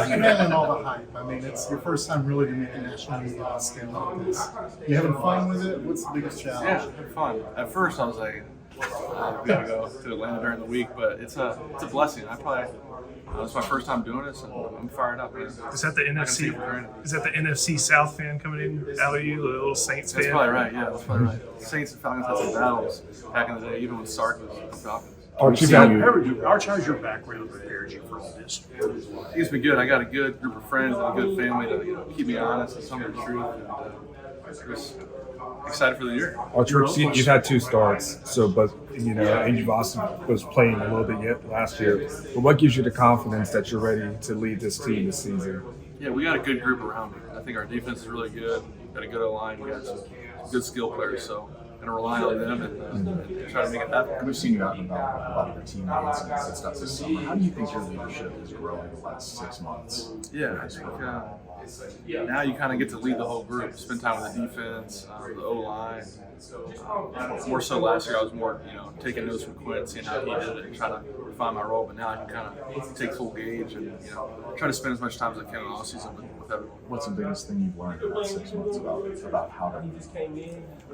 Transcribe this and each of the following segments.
How are you handling all the hype? I mean, it's your first time really to make a national media on a scale like this. You having fun with it? What's the biggest challenge? Yeah, it's been fun. At first, I was like, I'm gonna go to Atlanta during the week, but it's a blessing. It's my first time doing this, and I'm fired up. Man. Is that the NFC? Is that the NFC South fan coming in out of you, the little Saints fan? That's probably right. Yeah, that's probably right. Saints and Falcons had some battles back in the day, even when Sark was Falcons. Arch, how's your background prepared you for all this? It's been good. I got a good group of friends and a good family to keep me honest and tell me the truth. And just excited for the year. You've had 2 starts, and you've also was playing a little bit yet last year. But what gives you the confidence that you're ready to lead this team this season? Yeah, we got a good group around me. I think our defense is really good. Got a good O-line. We got some good skill players. So I'm going to rely on them and try to make it happen. We've seen you out and about with a lot of your teammates and stuff this summer. How do you think your leadership has grown in the last 6 months? Yeah, I think now you kind of get to lead the whole group, spend time with the defense, the O-line. More so last year, I was more, taking notes from Quinn, seeing how he did it, and trying to refine my role. But now I can kind of take full gauge and, try to spend as much time as I can in the offseason with everyone. What's the biggest thing you've learned in the last 6 months about how to?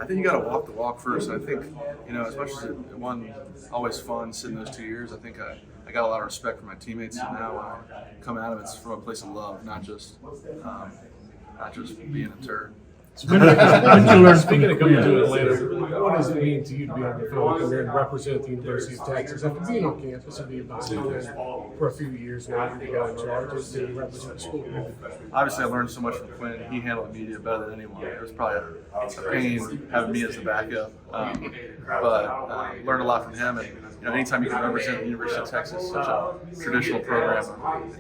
I think you got to walk the walk first. And I think, as much as it wasn't always fun sitting those 2 years, I think I got a lot of respect for my teammates. And now when I come out of it, it's from a place of love, not just being a turd. Speaking of coming to Atlanta, what does it mean to you to be on the field, come here and represent the University of Texas? After being on campus and being about for a few years now, you got in charge to represent the school. Obviously, I learned so much from Quinn. He handled the media better than anyone. It was probably a pain having me as the backup, but learned a lot from him. And anytime you can represent the University of Texas, such a traditional program,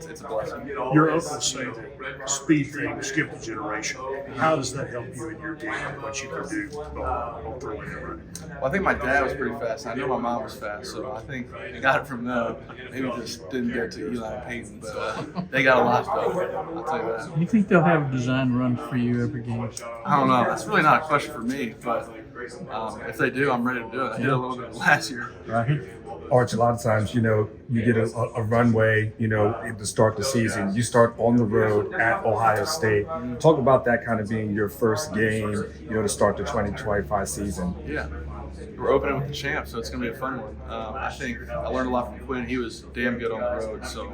it's a blessing. Your uncle say that speed thing skipped a generation. How does that help you in your game and what you can do on throwing and running? Well, I think my dad was pretty fast. I know my mom was fast, so I think I got it from them. Maybe just didn't get to Eli and Peyton, but they got a lot done. I'll tell you that. You think they'll have design runs for you every game? I don't know. That's really not a question for me, but if they do, I'm ready to do it. I did a little bit last year. Right. Arch, a lot of times, you get a runway, to start the season. You start on the road at Ohio State. Talk about that kind of being your first game, to start the 2025 season. Yeah. We're opening with the champ, so it's going to be a fun one. I think I learned a lot from Quinn. He was damn good on the road, so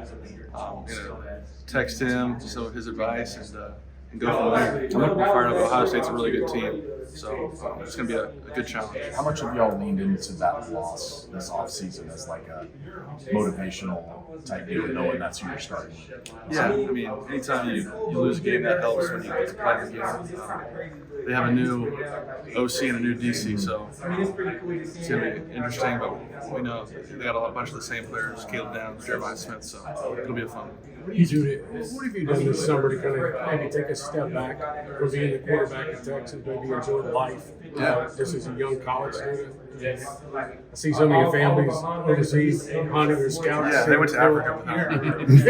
I'm going to text him some of his advice and go from there. I'm fired up. Ohio State's a really good team, so it's going to be a good challenge. How much have y'all leaned into that loss this offseason as like a motivational type deal, knowing that's who you're starting with? Yeah, I mean, anytime you lose a game, that helps when you get to play the game. They have a new OC and a new DC, so it's going to be interesting, but we know they got a bunch of the same players, Caleb Downs, Jeremiah Smith, so it'll be a fun one. What have you done this summer to kind of maybe take a step back from being the quarterback in Texas, maybe enjoy life? Just as a young college student. I see some of your families overseas hunting or scouting. Yeah, they went to Africa with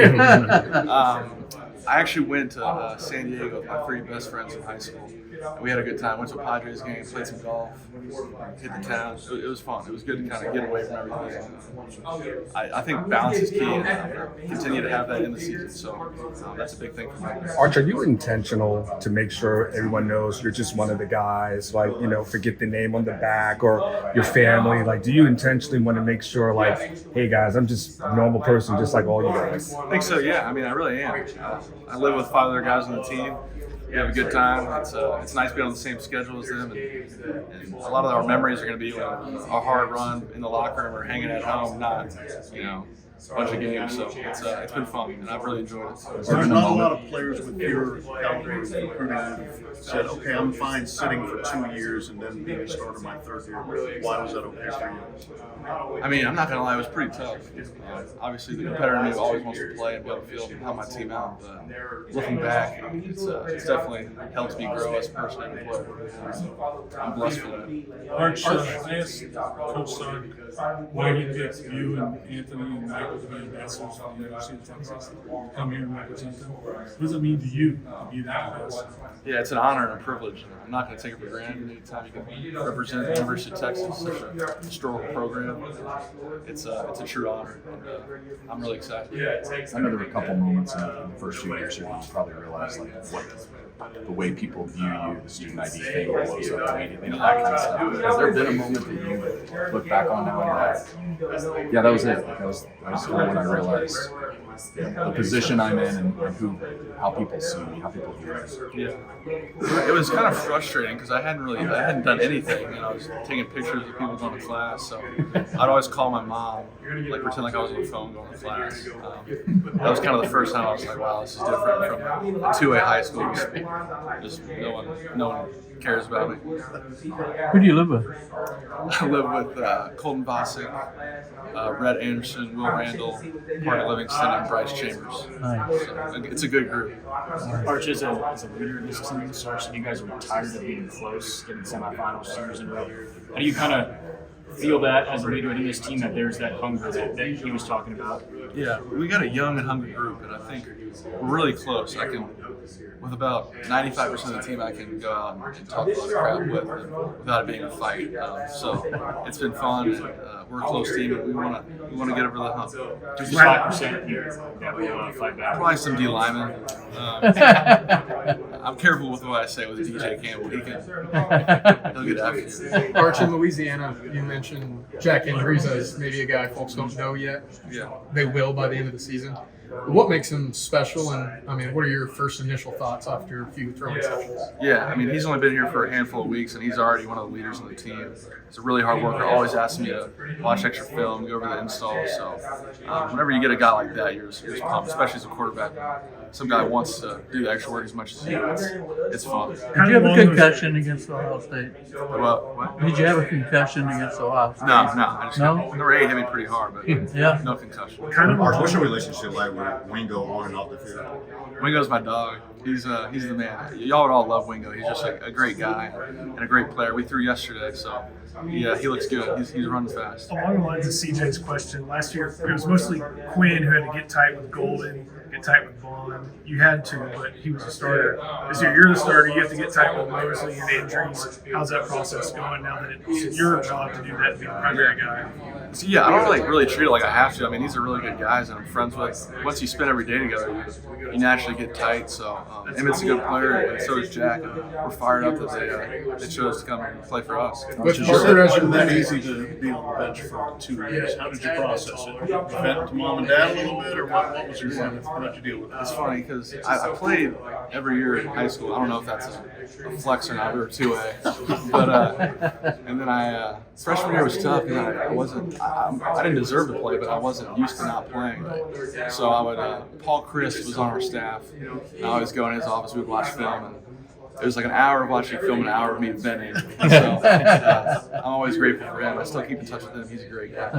I actually went to San Diego with my 3 best friends in high school. We had a good time. Went to a Padres game, played some golf, hit the town. It was fun. It was good to kind of get away from everything. I think balance is key, and continue to have that in the season. So that's a big thing for me. Arch, are you intentional to make sure everyone knows you're just one of the guys? Forget the name on the back or your family. Do you intentionally want to make sure, hey guys, I'm just a normal person, just like all you guys? I think so. Yeah. I mean, I really am. I live with 5 other guys on the team. We have a good time. It's nice being on the same schedule as them, and a lot of our memories are going to be a hard run in the locker room or hanging at home, not a bunch of games. So it's been fun, and I've really enjoyed it. There's not a lot of players with your caliber of recruiting that have said, "Okay, I'm fine sitting for 2 years and then being a starter my 3rd year." Why was that okay for you? I mean, I'm not going to lie, it was pretty tough. Obviously, the competitor in me always wants to play and be on the field and help my team out. But looking back, it's definitely helped me grow as a person and a player. I'm blessed for that. Arch, I asked Coach Sark why he picked you and Anthony and Michael to be ambassadors for the University of Texas, come here and represent them. What does it mean to you to be that ambassador? Yeah, it's an honor and a privilege. I'm not going to take it for granted. Anytime you can represent the University of Texas, such a historical program, it's a true honor. And, I'm really excited. I know there were a couple moments in the first few years here when you probably realized like what the way people view you, the student ID thing blows up immediately, that kind of stuff. Has there been a moment that you look back on now and you're like, yeah, that was it. That was kind of when I realized the position I'm in and how people see me, how people view me. Yeah, it was kind of frustrating because I hadn't done anything, and I was taking pictures of people going to class. So I'd always call my mom, like pretend like I was on the phone going to class. That was kind of the first time I was like, wow, this is different from a 2A high school. Just no one cares about me. Who do you live with? I live with Colton Bosick, Rhett Anderson, Will Randall, Parker Livingston, and Bryce Chambers. Nice. So it's a good group. Arch, as a leader in this team, you guys were tired of being close, getting semifinals 2 years in a row. How do you kind of feel that as a leader in this team that there's that hunger that he was talking about? Yeah, we got a young and hungry group, and I think we're really close. With about 95% of the team, I can go out and talk a lot of crap with without it being a fight. So it's been fun, and we're a close team, and we want to get over the hump. There's 5% here that will fight back. Probably some D linemen. I'm careful with what I say with DJ Campbell. He'll get after you. Arch, in Louisiana, you mentioned Jack Injuries as maybe a guy folks don't know yet. Yeah. They will by the end of the season. What makes him special, and I mean, what are your first initial thoughts after a few throwing sessions? Yeah, I mean, he's only been here for a handful of weeks, and he's already one of the leaders on the team. He's a really hard worker, always asks me to watch extra film, go over the installs. So whenever you get a guy like that, you're just pumped, especially as a quarterback. Some guy wants to do the extra work as much as you. It's fun. Did you have a concussion against Ohio State? What? Did you have a concussion against Ohio State? No. Number 8 hit me pretty hard, but Yeah. no concussion. Arch, what's your relationship like with Wingo on and off the field? Wingo's my dog. He's the man. Y'all would all love Wingo. He's just a great guy and a great player. We threw yesterday, so yeah, he looks good. He's running fast. Along the lines of CJ's question, last year it was mostly Quinn who had to get tight with Golden, get tight with Vaughn. You had to, but he was a starter. This year you're the starter. You have to get tight with Mosley and injuries. How's that process going now that it's your job to do that, be the primary guy? So yeah, I don't really treat it like I have to. I mean, these are really good guys that I'm friends with. Once you spend every day together, you naturally get tight. So Emmett's a good player, and so is Jack. And we're fired up that they chose to come and play for us. With You Parker said as it your wasn't that lead, easy to be on the bench for 2 years. How did you process it? Did you vent to mom and dad a little bit, or what was your how did you deal with It's it? funny because I played every year in high school. I don't know if that's a flex or not. We were 2A, but and then freshman year was tough because I didn't deserve to play, but I wasn't used to not playing. So I would Paul Christ was on our staff, and I always go in his office. We would watch film, and it was like an hour of watching film, an hour of me venting. So I'm always grateful for him. I still keep in touch with him. He's a great guy.